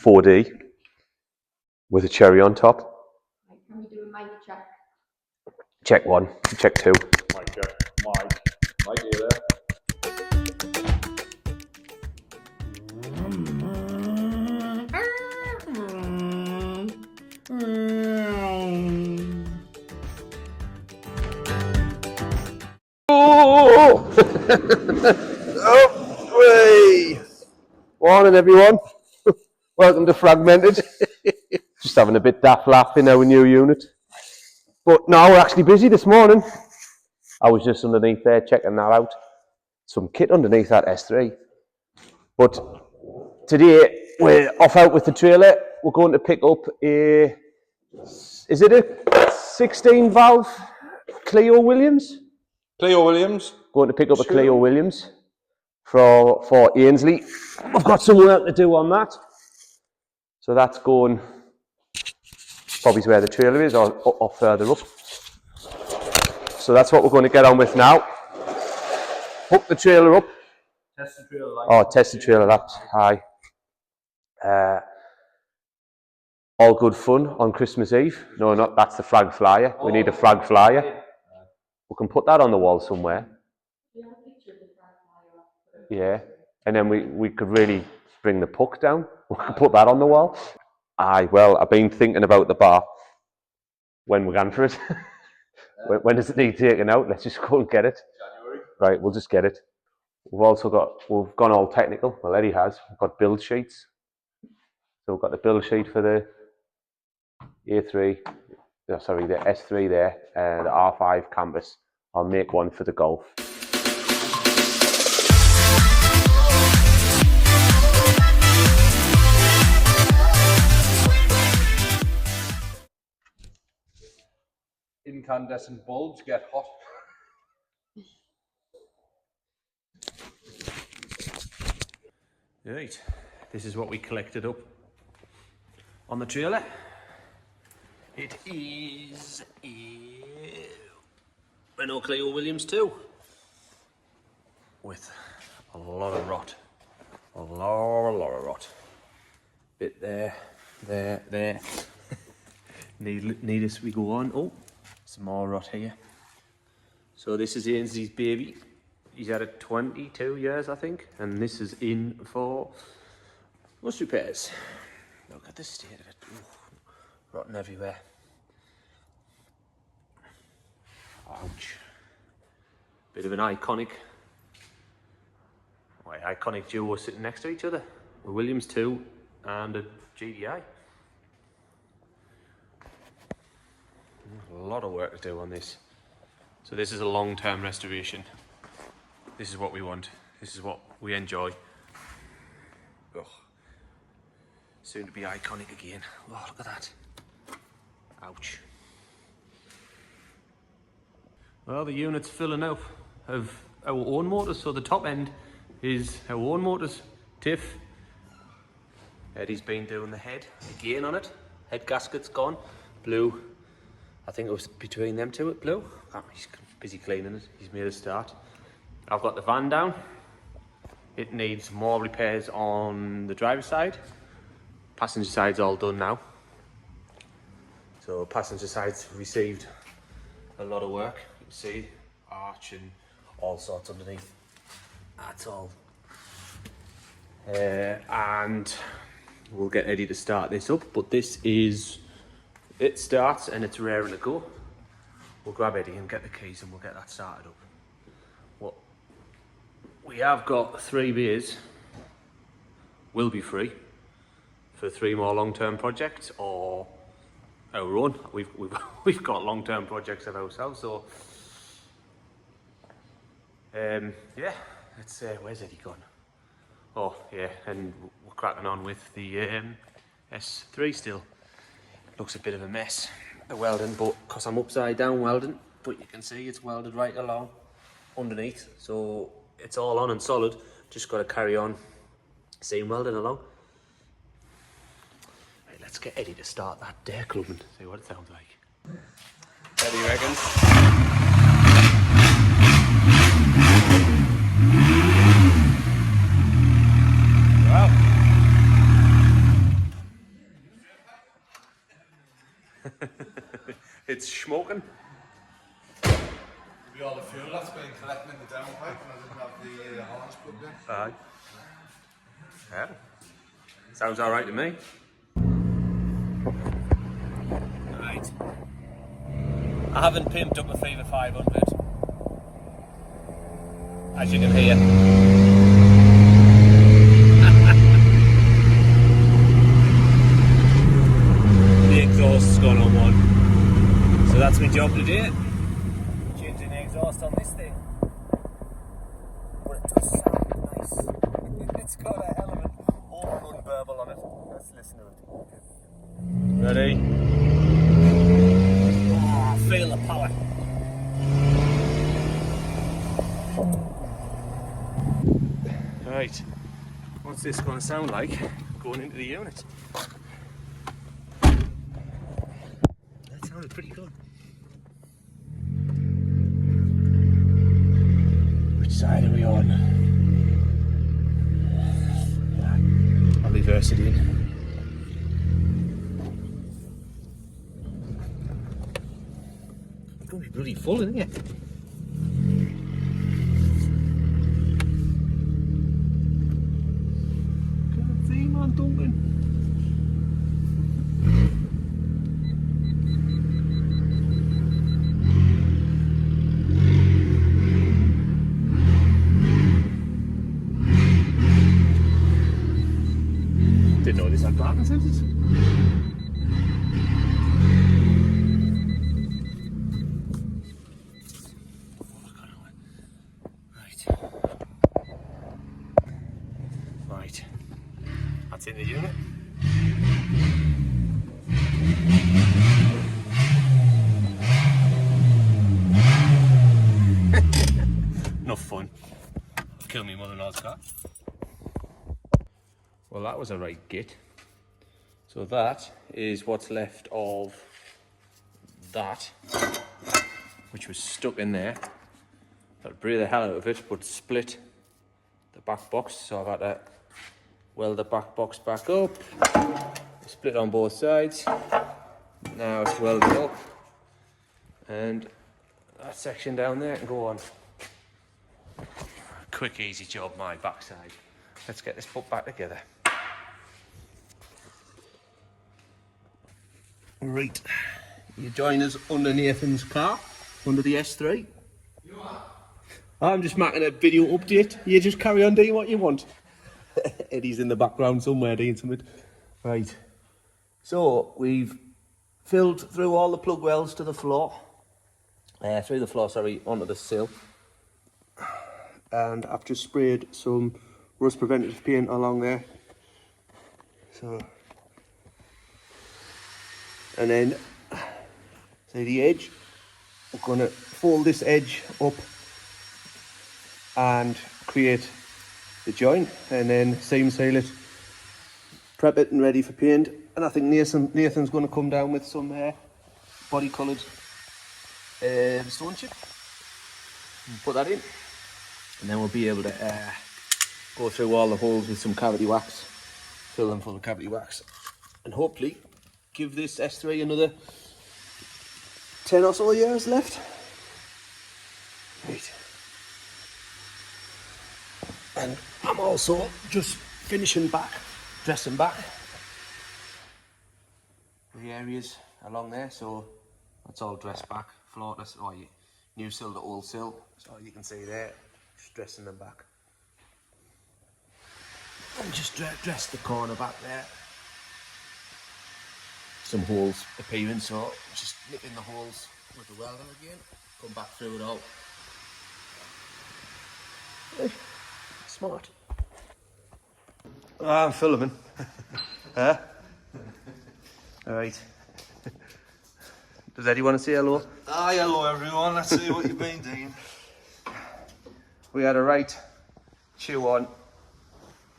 4D with a cherry on top. Right, can we do a mic check? Check 1, check 2. Mic check. Mic here there. Oh! Oh, morning everyone. Welcome to Fragmented. Just having a bit daft laugh in our new unit. But no, we're actually busy this morning. I was just underneath there checking that out. Some kit underneath that S3. But today we're off out with the trailer. We're going to pick up a, is it a 16 valve Cleo Williams? Cleo Williams. Going to pick up a Cleo Williams for Ainsley. I've got some work to do on that. So that's going probably where the trailer is or further up. So that's what we're going to get on with now. Hook the trailer up. Test the trailer light. Oh, test the trailer laps. Hi. All good fun on Christmas Eve. No, not that's the frag flyer. We need a frag flyer. We can put that on the wall somewhere. Yeah, and then we could really bring the puck down. We could put that on the wall. Aye, well, I've been thinking about the bar. When we're going for it. when does it need taken out? Let's just go and get it. January. Right, we'll just get it. We've gone all technical. Well, Eddie has. We've got build sheets. So we've got the build sheet for the the S3 there, the R5 Campus. I'll make one for the Golf. Incandescent bulbs get hot. Right, this is what we collected up on the trailer. It is a Renault Cleo Williams 2 with a lot of rot, a lot of rot. Bit there. Need as we go on. Oh, some more rot here. So this is Ainsley's baby. He's had it 22 years, I think, and this is in for most repairs. Look at the state of it. Ooh, rotten everywhere. Ouch. Bit of an iconic duo sitting next to each other. A Williams 2 and a GDI. A lot of work to do on this. So this is a long-term restoration. This is what we want. This is what we enjoy. Ugh. Soon to be iconic again. Oh, look at that. Ouch. Well, the unit's filling up of our own motors, so the top end is our own motors. Tiff. Eddie's been doing the head again on it. Head gasket's gone. Blue. I think it was between them two at Blue. Oh, he's busy cleaning it. He's made a start. I've got the van down. It needs more repairs on the driver's side. Passenger side's all done now. So passenger side's received a lot of work. You can see arch and all sorts underneath. That's all. And we'll get Eddie to start this up, but this is, it starts and it's raring to go. We'll grab Eddie and get the keys and we'll get that started up. Well, we have got 3 beers, will be free for 3 more long-term projects or our own. We've got long-term projects of ourselves, so yeah, let's where's Eddie gone? Oh yeah, and we're cracking on with the S3 still. Looks a bit of a mess, the welding, but because I'm upside down welding, but you can see it's welded right along underneath, so it's all on and solid. Just got to carry on seam welding along. Right, let's get Eddie to start that dare clubbing, see what it sounds like. Eddie reckons. It's smoking. We all the fuel that's been collecting in the downpipe and I didn't have the horns plugged in. Aye. Yeah. Sounds all right to me. Right. I haven't pimped up a Fiat 500, as you can hear. The exhaust's gone on one, so that's my job today. Changing the exhaust on this thing. But it does sound nice. It's got a hell of an overrun burble on it. Let's listen to it. Ready? Oh, feel the power. Right. What's this going to sound like going into the unit? That sounded pretty good. Which side are we on? I'll reverse it in. It's going to be bloody full, isn't it? Can't see, man, Duncan. Didn't know this had parking sensors. Right. That's in the unit. Enough fun. Kill me mother-in-law's car. Well, that was a right git. So that is what's left of that, which was stuck in there. That'll breathe the hell out of it, but split the back box. So I've had to weld the back box back up, split on both sides. Now it's welded up, and that section down there can go on. Quick, easy job, my backside. Let's get this put back together. Right, you join us under Nathan's car, under the S3. You are? I'm just making a video update. You just carry on doing what you want. Eddie's in the background somewhere doing something. Right, so we've filled through all the plug wells to the floor. Onto the sill. And I've just sprayed some rust preventative paint along there. So, and then, see the edge, I'm going to fold this edge up and create the joint, and then seam seal it, prep it and ready for paint. And I think Nathan's going to come down with some body coloured stone chip and put that in, and then we'll be able to go through all the holes with some cavity wax, fill them full of cavity wax, and hopefully give this S3 another 10 or so years left. Right. And I'm also just finishing back, dressing back the areas along there, so that's all dressed back, floorless, or new sill to old sill, so you can see there, just dressing them back. And just dress the corner back there. Some holes appearing, so just nipping the holes with the welder again, come back through it all. Smart. I'm filming. Huh? Alright. Does Eddie want to say hello? Hi, hello everyone, let's see what you've been doing. We had a right chew on,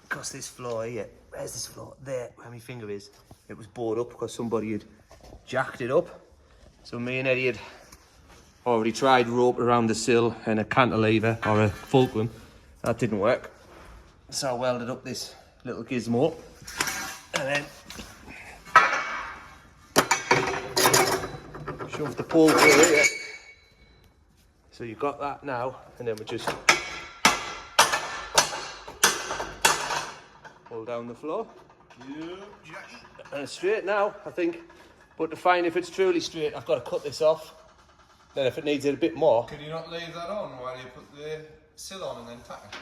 because this floor here, where's this floor? There, where my finger is. It was bored up because somebody had jacked it up. So me and Eddie had already tried rope around the sill and a cantilever or a fulcrum. That didn't work. So I welded up this little gizmo, and then shove the pole through here. So you've got that now, and then we just pull down the floor. And it's straight now, I think. But to find if it's truly straight, I've got to cut this off. Then if it needs it a bit more. Can you not leave that on while you put the sill on and then tack it?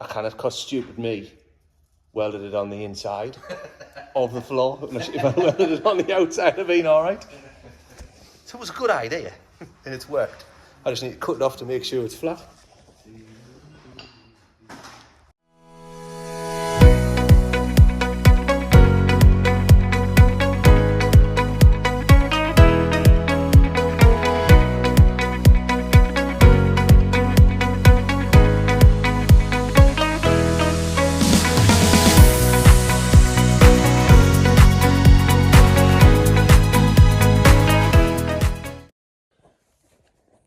I kind of, cause stupid me, welded it on the inside of the floor. If I welded it on the outside, I'd been alright. So it was a good idea, and it's worked. I just need to cut it off to make sure it's flat.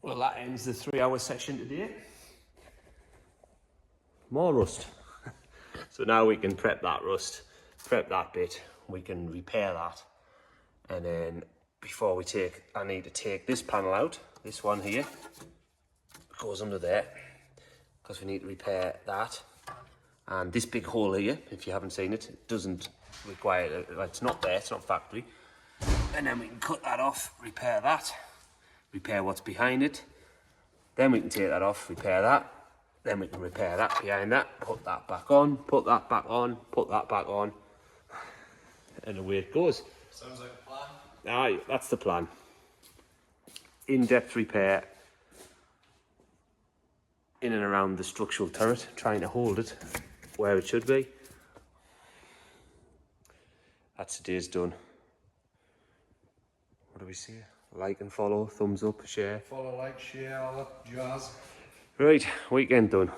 Well, that ends the 3-hour session today. More rust. So now we can prep that rust, prep that bit, we can repair that. And then before we take, I need to take this panel out, this one here, goes under there, because we need to repair that. And this big hole here, if you haven't seen it, it doesn't require, it's not there, it's not factory. And then we can cut that off, repair that. Repair what's behind it, then we can take that off, repair that, then we can repair that behind that, put that back on, put that back on, put that back on, and away it goes. Sounds like a plan. Aye, that's the plan. In-depth repair in and around the structural turret, trying to hold it where it should be. That's today's done. What do we say? Like and follow, thumbs up, share. Follow, like, share, all that jazz. Right, weekend done.